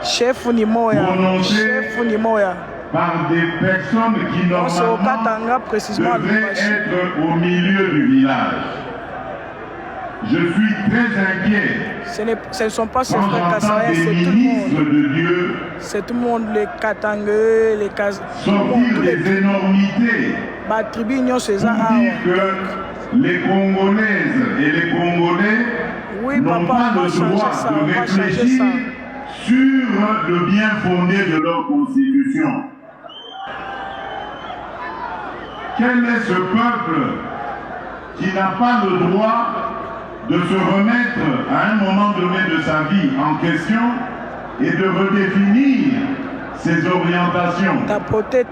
Chef Nimoya. Par des personnes qui normalement devaient être au milieu du village. Je suis très inquiet. Ce ne sont pas ces frères Kassaïens, c'est tout le monde. De Dieu, c'est tout le monde, les Katangeux, les sortir des énormités pour dire que les Congolaises et les Congolais n'ont pas le droit de réfléchir sur le bien fondé de leur constitution. Quel est ce peuple qui n'a pas le droit de se remettre à un moment donné de sa vie en question et de redéfinir ses orientations? Tapoter.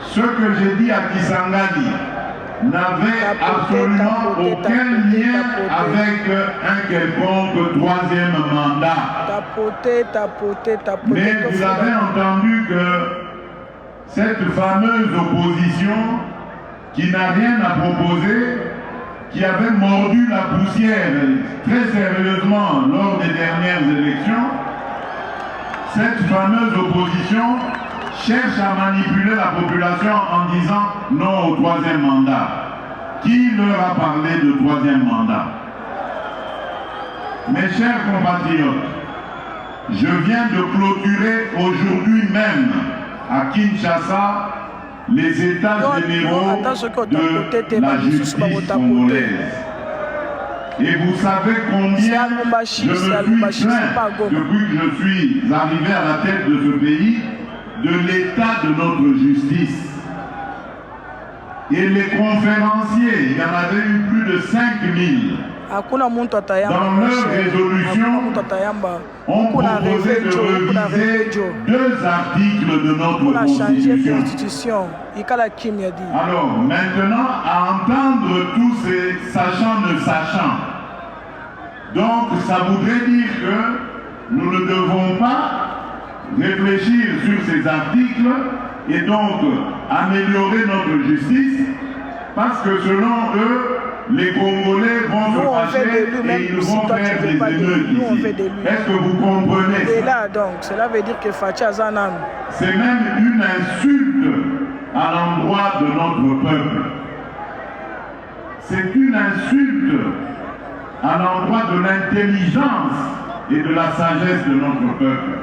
Ce que j'ai dit à Kisangani n'avait absolument aucun lien avec un quelconque troisième mandat. Mais vous avez entendu que cette fameuse opposition qui n'a rien à proposer, qui avait mordu la poussière très sérieusement lors des dernières élections, cette fameuse opposition cherche à manipuler la population en disant non au troisième mandat. Qui leur a parlé de troisième mandat? Mes chers compatriotes, je viens de clôturer aujourd'hui même à Kinshasa les états généraux de la justice congolaise. Et vous savez combien je me suis plaint depuis que je suis arrivé à la tête de ce pays de l'état de notre justice. Et les conférenciers, il y en avait eu plus de 5000. Dans leur résolution, on proposait de réviser 2 articles de notre Constitution. Alors, maintenant, à entendre tous ces sachants ne sachant, donc ça voudrait dire que nous ne devons pas réfléchir sur ces articles et donc améliorer notre justice, parce que selon eux, les Congolais vont se fâcher et ils vont faire des émeutes ici. Est-ce que vous comprenez ça? Et là, donc, cela veut dire que Fatia Zanam. C'est même une insulte à l'endroit de notre peuple. C'est une insulte à l'endroit de l'intelligence et de la sagesse de notre peuple.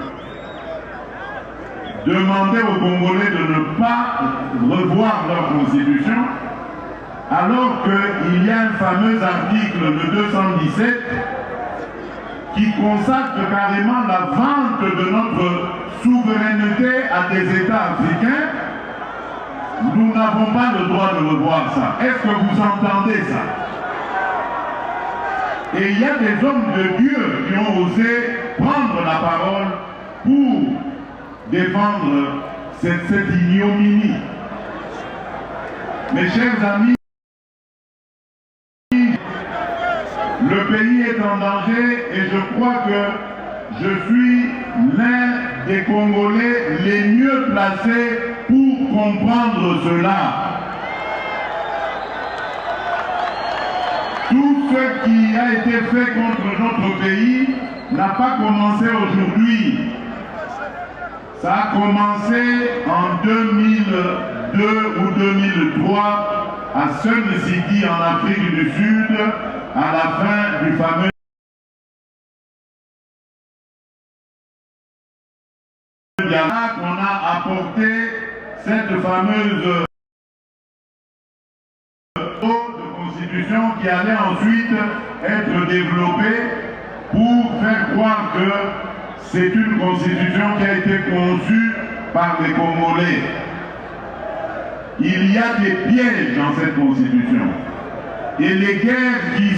Demander aux Congolais de ne pas revoir leur constitution, alors qu'il y a un fameux article, le 217, qui consacre carrément la vente de notre souveraineté à des États africains. Nous n'avons pas le droit de revoir ça. Est-ce que vous entendez ça? Et il y a des hommes de Dieu qui ont osé prendre la parole pour défendre cette ignominie. Mes chers amis, le pays est en danger et je crois que je suis l'un des Congolais les mieux placés pour comprendre cela. Tout ce qui a été fait contre notre pays n'a pas commencé aujourd'hui. Ça a commencé en 2002 ou 2003 à Sun City en Afrique du Sud, à la fin du fameux dialogue, on a apporté cette fameuse de constitution qui allait ensuite être développée pour faire croire que c'est une constitution qui a été conçue par les Congolais. Il y a des pièges dans cette constitution. Et les guerres qui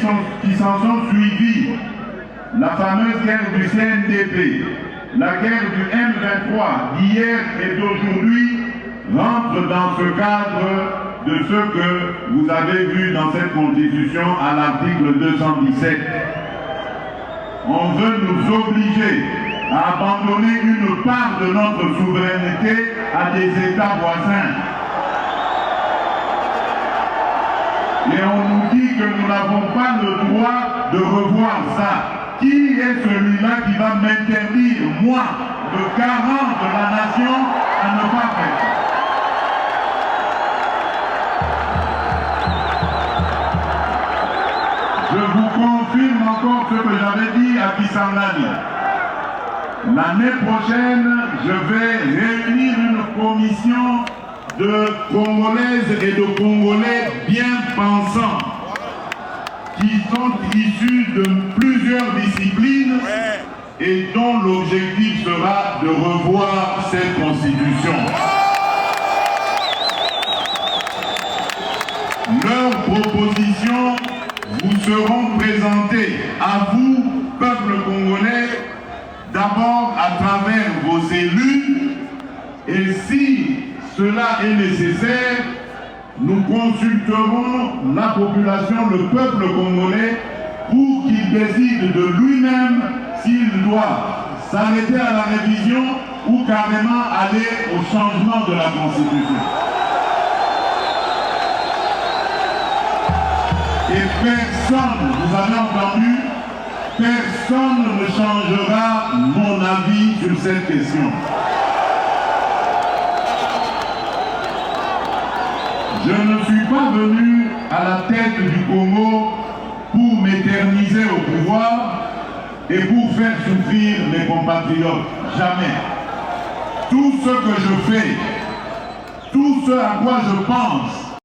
s'en sont suivies, la fameuse guerre du CNDP, la guerre du M23 d'hier et d'aujourd'hui, rentrent dans ce cadre de ce que vous avez vu dans cette constitution à l'article 217. On veut nous obliger à abandonner une part de notre souveraineté à des États voisins. Et on nous dit que nous n'avons pas le droit de revoir ça. Qui est celui-là qui va m'interdire, moi, le garant de la nation, à ne pas faire ça? Je vous confirme encore ce que j'avais dit à Kisangani. L'année prochaine, je vais réunir une commission de Congolaises et de Congolais bien pensants qui sont issus de plusieurs disciplines et dont l'objectif sera de revoir cette constitution. Leurs propositions vous seront présentées à vous, peuple congolais, d'abord à travers vos élus, et si cela est nécessaire, nous consulterons la population, le peuple congolais, pour qu'il décide de lui-même s'il doit s'arrêter à la révision ou carrément aller au changement de la Constitution. Et personne, vous avez entendu, personne ne changera mon avis sur cette question. Je ne suis pas venu à la tête du Congo pour m'éterniser au pouvoir et pour faire souffrir mes compatriotes. Jamais. Tout ce que je fais, tout ce à quoi je pense,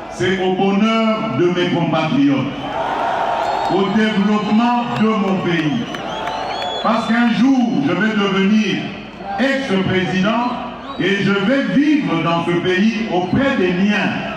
c'est au bonheur de mes compatriotes, au développement de mon pays. Parce qu'un jour, je vais devenir ex-président et je vais vivre dans ce pays auprès des miens.